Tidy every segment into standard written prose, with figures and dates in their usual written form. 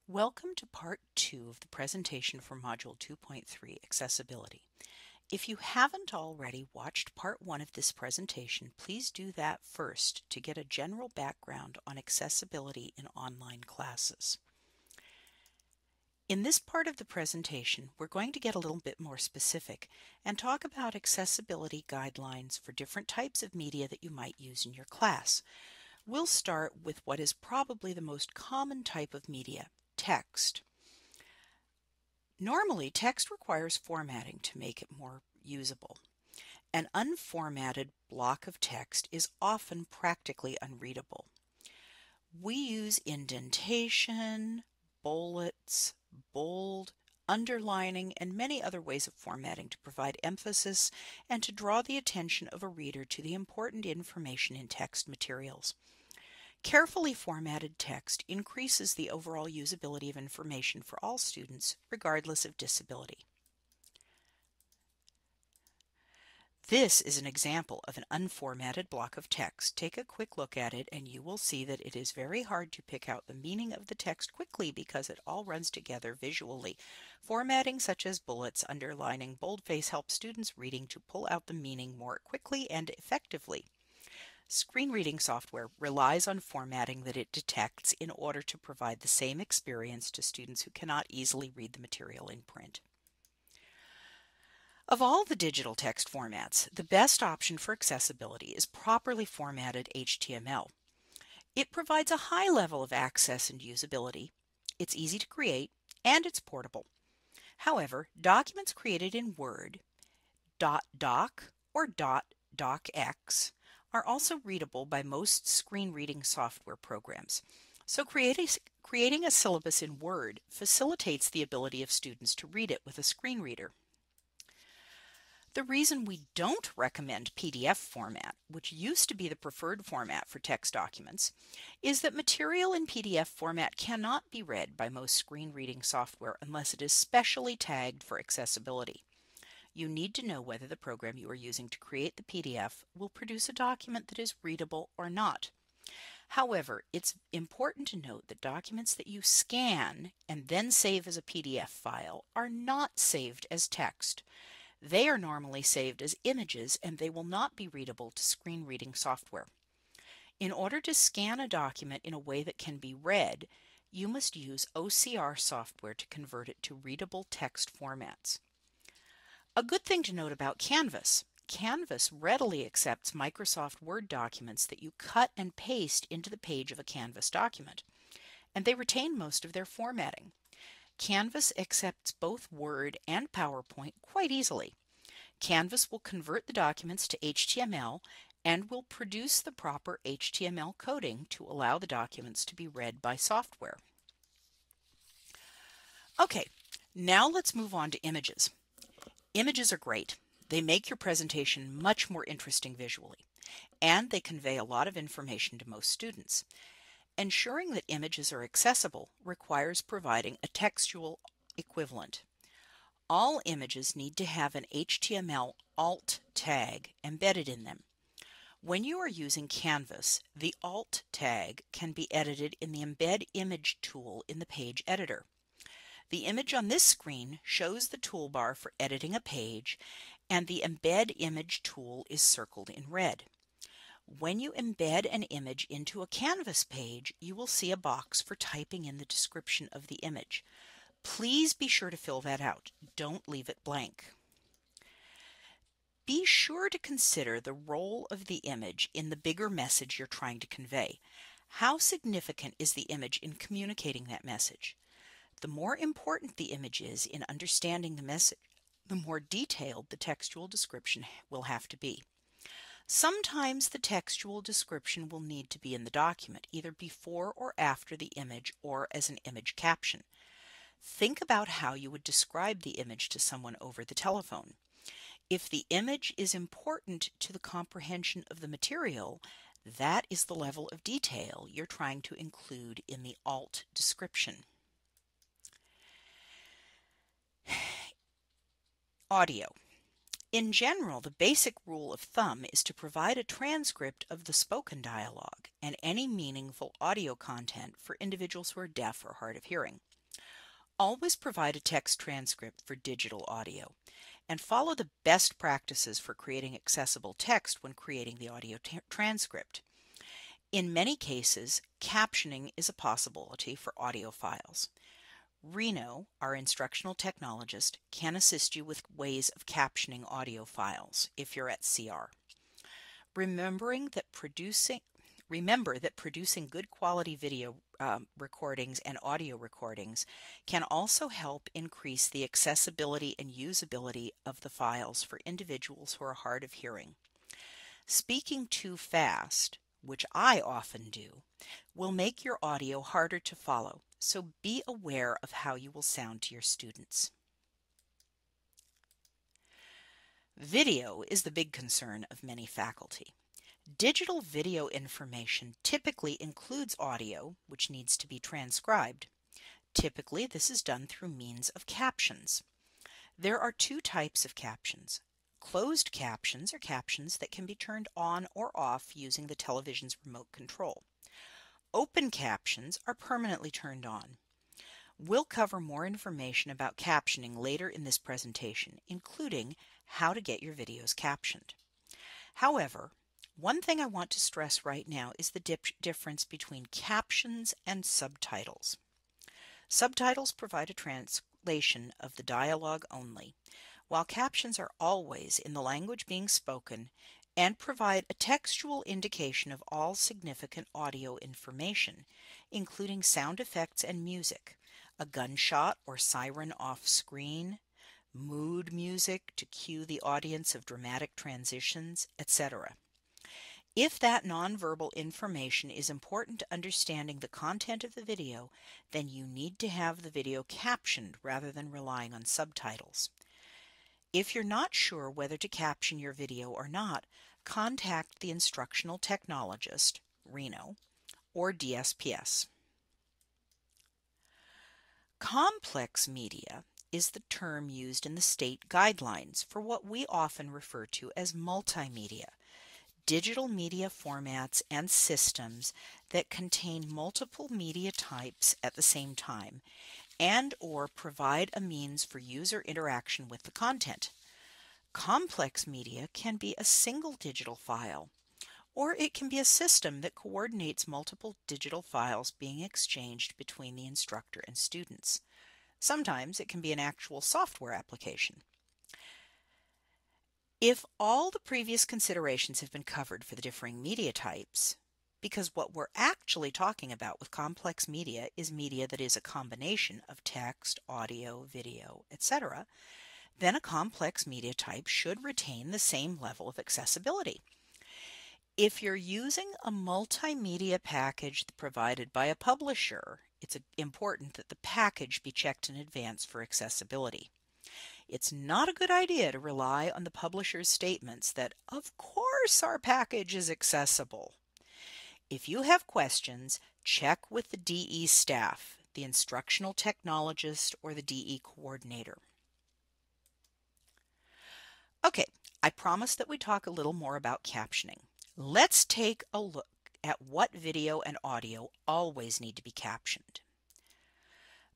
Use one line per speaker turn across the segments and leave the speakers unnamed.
Welcome to Part 2 of the presentation for Module 2.3, Accessibility. If you haven't already watched Part 1 of this presentation, please do that first to get a general background on accessibility in online classes. In this part of the presentation, we're going to get a little bit more specific and talk about accessibility guidelines for different types of media that you might use in your class. We'll start with what is probably the most common type of media, text. Normally, text requires formatting to make it more usable. An unformatted block of text is often practically unreadable. We use indentation, bullets, bold, underlining, and many other ways of formatting to provide emphasis and to draw the attention of a reader to the important information in text materials. Carefully formatted text increases the overall usability of information for all students, regardless of disability. This is an example of an unformatted block of text. Take a quick look at it and you will see that it is very hard to pick out the meaning of the text quickly because it all runs together visually. Formatting such as bullets, underlining, boldface helps students reading to pull out the meaning more quickly and effectively. Screen reading software relies on formatting that it detects in order to provide the same experience to students who cannot easily read the material in print. Of all the digital text formats, the best option for accessibility is properly formatted HTML. It provides a high level of access and usability, it's easy to create, and it's portable. However, documents created in Word, .doc, or .docx are also readable by most screen reading software programs. So creating a syllabus in Word facilitates the ability of students to read it with a screen reader. The reason we don't recommend PDF format, which used to be the preferred format for text documents, is that material in PDF format cannot be read by most screen reading software unless it is specially tagged for accessibility. You need to know whether the program you are using to create the PDF will produce a document that is readable or not. However, it's important to note that documents that you scan and then save as a PDF file are not saved as text. They are normally saved as images and they will not be readable to screen reading software. In order to scan a document in a way that can be read, you must use OCR software to convert it to readable text formats. A good thing to note about Canvas. Canvas readily accepts Microsoft Word documents that you cut and paste into the page of a Canvas document, and they retain most of their formatting. Canvas accepts both Word and PowerPoint quite easily. Canvas will convert the documents to HTML and will produce the proper HTML coding to allow the documents to be read by software. Okay, now let's move on to images. Images are great. They make your presentation much more interesting visually, and they convey a lot of information to most students. Ensuring that images are accessible requires providing a textual equivalent. All images need to have an HTML alt tag embedded in them. When you are using Canvas, the alt tag can be edited in the Embed Image tool in the page editor. The image on this screen shows the toolbar for editing a page, and the Embed Image tool is circled in red. When you embed an image into a Canvas page, you will see a box for typing in the description of the image. Please be sure to fill that out. Don't leave it blank. Be sure to consider the role of the image in the bigger message you're trying to convey. How significant is the image in communicating that message? The more important the image is in understanding the message, the more detailed the textual description will have to be. Sometimes the textual description will need to be in the document, either before or after the image or as an image caption. Think about how you would describe the image to someone over the telephone. If the image is important to the comprehension of the material, that is the level of detail you're trying to include in the alt description. Audio. In general, the basic rule of thumb is to provide a transcript of the spoken dialogue and any meaningful audio content for individuals who are deaf or hard of hearing. Always provide a text transcript for digital audio, and follow the best practices for creating accessible text when creating the audio transcript. In many cases, captioning is a possibility for audio files. Reno, our instructional technologist, can assist you with ways of captioning audio files if you're at CR. Remember that producing good quality video recordings and audio recordings can also help increase the accessibility and usability of the files for individuals who are hard of hearing. Speaking too fast, which I often do, will make your audio harder to follow, so be aware of how you will sound to your students. Video is the big concern of many faculty. Digital video information typically includes audio, which needs to be transcribed. Typically, this is done through means of captions. There are two types of captions. Closed captions are captions that can be turned on or off using the television's remote control. Open captions are permanently turned on. We'll cover more information about captioning later in this presentation, including how to get your videos captioned. However, one thing I want to stress right now is the difference between captions and subtitles. Subtitles provide a translation of the dialogue only, while captions are always in the language being spoken and provide a textual indication of all significant audio information, including sound effects and music, a gunshot or siren off screen, mood music to cue the audience of dramatic transitions, etc. If that nonverbal information is important to understanding the content of the video, then you need to have the video captioned rather than relying on subtitles. If you're not sure whether to caption your video or not, contact the instructional technologist, Reno, or DSPS. Complex media is the term used in the state guidelines for what we often refer to as multimedia, digital media formats and systems that contain multiple media types at the same time and or provide a means for user interaction with the content. Complex media can be a single digital file, or it can be a system that coordinates multiple digital files being exchanged between the instructor and students. Sometimes it can be an actual software application. If all the previous considerations have been covered for the differing media types, because what we're actually talking about with complex media is media that is a combination of text, audio, video, etc., then a complex media type should retain the same level of accessibility. If you're using a multimedia package provided by a publisher, it's important that the package be checked in advance for accessibility. It's not a good idea to rely on the publisher's statements that, of course, our package is accessible. If you have questions, check with the DE staff, the instructional technologist, or the DE coordinator. Okay, I promised that we'd talk a little more about captioning. Let's take a look at what video and audio always need to be captioned.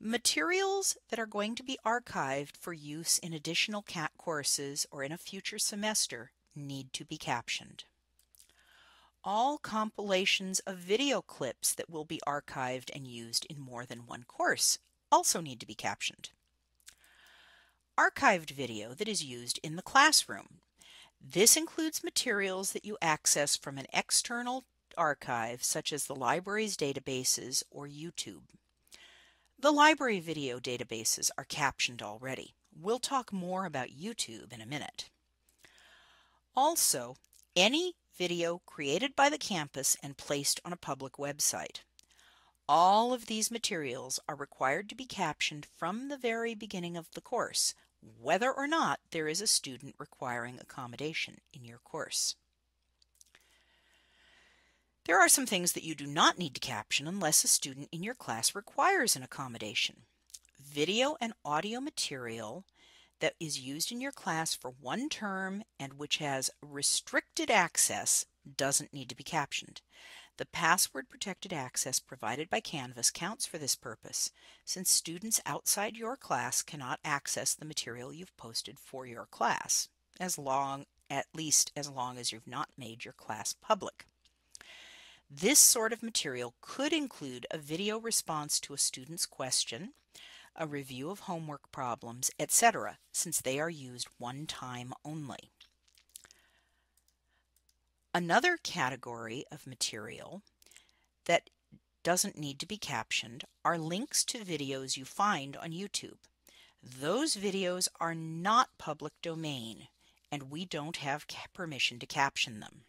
Materials that are going to be archived for use in additional CAT courses or in a future semester need to be captioned. All compilations of video clips that will be archived and used in more than one course also need to be captioned. Archived video that is used in the classroom. This includes materials that you access from an external archive such as the library's databases or YouTube. The library video databases are captioned already. We'll talk more about YouTube in a minute. Also, any video created by the campus and placed on a public website. All of these materials are required to be captioned from the very beginning of the course, whether or not there is a student requiring accommodation in your course. There are some things that you do not need to caption unless a student in your class requires an accommodation. Video and audio material that is used in your class for one term and which has restricted access doesn't need to be captioned. The password-protected access provided by Canvas counts for this purpose, since students outside your class cannot access the material you've posted for your class, at least as long as you've not made your class public. This sort of material could include a video response to a student's question, a review of homework problems, etc., since they are used one time only. Another category of material that doesn't need to be captioned are links to videos you find on YouTube. Those videos are not public domain, and we don't have permission to caption them.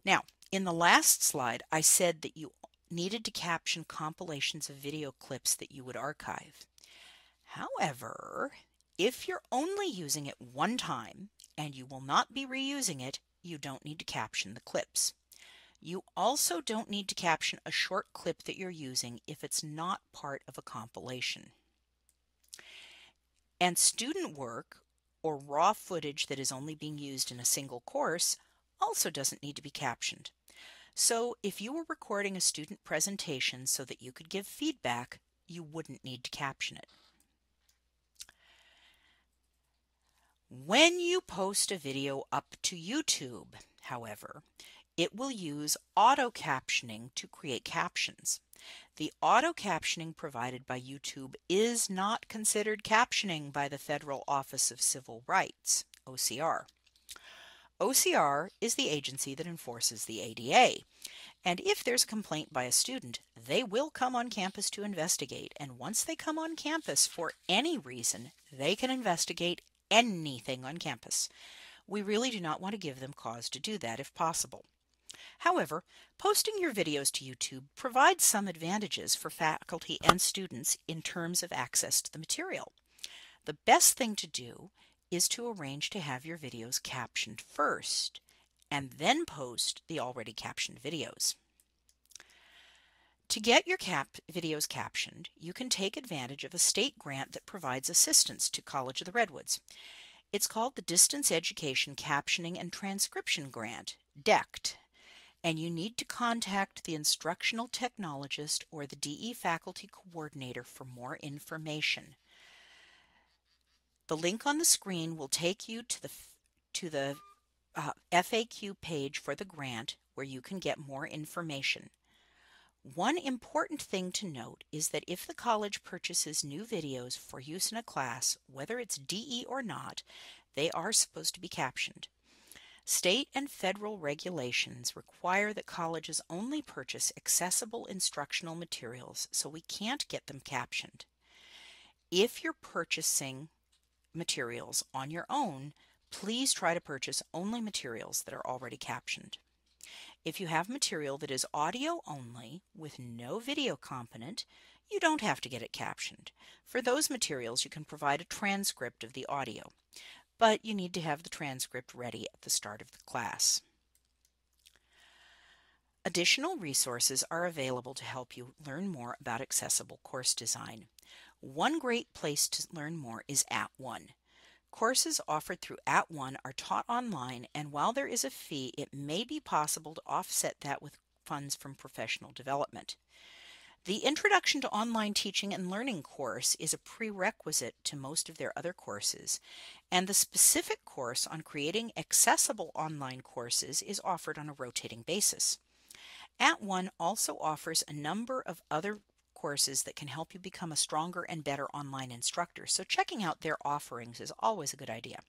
Now, in the last slide, I said that you needed to caption compilations of video clips that you would archive. However, if you're only using it one time and you will not be reusing it, you don't need to caption the clips. You also don't need to caption a short clip that you're using if it's not part of a compilation. And student work or raw footage that is only being used in a single course also doesn't need to be captioned. So if you were recording a student presentation so that you could give feedback, you wouldn't need to caption it. When you post a video up to YouTube, however, it will use auto captioning to create captions. The auto captioning provided by YouTube is not considered captioning by the Federal Office of Civil Rights, OCR. OCR is the agency that enforces the ADA, and if there's a complaint by a student, they will come on campus to investigate, and once they come on campus for any reason, they can investigate anything on campus. We really do not want to give them cause to do that if possible. However, posting your videos to YouTube provides some advantages for faculty and students in terms of access to the material. The best thing to do is to arrange to have your videos captioned first, and then post the already captioned videos. To get your videos captioned, you can take advantage of a state grant that provides assistance to College of the Redwoods. It's called the Distance Education Captioning and Transcription Grant, DECT, and you need to contact the instructional technologist or the DE faculty coordinator for more information. The link on the screen will take you to the FAQ page for the grant where you can get more information. One important thing to note is that if the college purchases new videos for use in a class, whether it's DE or not, they are supposed to be captioned. State and federal regulations require that colleges only purchase accessible instructional materials, so we can't get them captioned. If you're purchasing materials on your own, please try to purchase only materials that are already captioned. If you have material that is audio only with no video component, you don't have to get it captioned. For those materials, you can provide a transcript of the audio, but you need to have the transcript ready at the start of the class. Additional resources are available to help you learn more about accessible course design. One great place to learn more is @ONE. Courses offered through @ONE are taught online, and while there is a fee, it may be possible to offset that with funds from professional development. The Introduction to Online Teaching and Learning course is a prerequisite to most of their other courses, and the specific course on creating accessible online courses is offered on a rotating basis. @ONE also offers a number of other courses that can help you become a stronger and better online instructor, so checking out their offerings is always a good idea.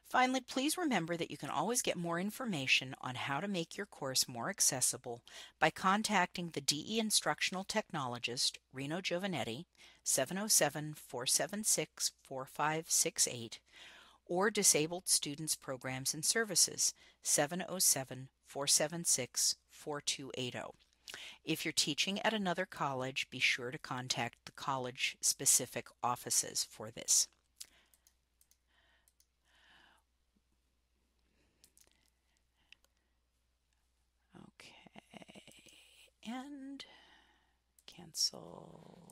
Finally, please remember that you can always get more information on how to make your course more accessible by contacting the DE Instructional Technologist, Reno Giovanetti, 707-476-4568, or Disabled Students Programs and Services, 707-476-4280. If you're teaching at another college, be sure to contact the college-specific offices for this. Okay, and cancel.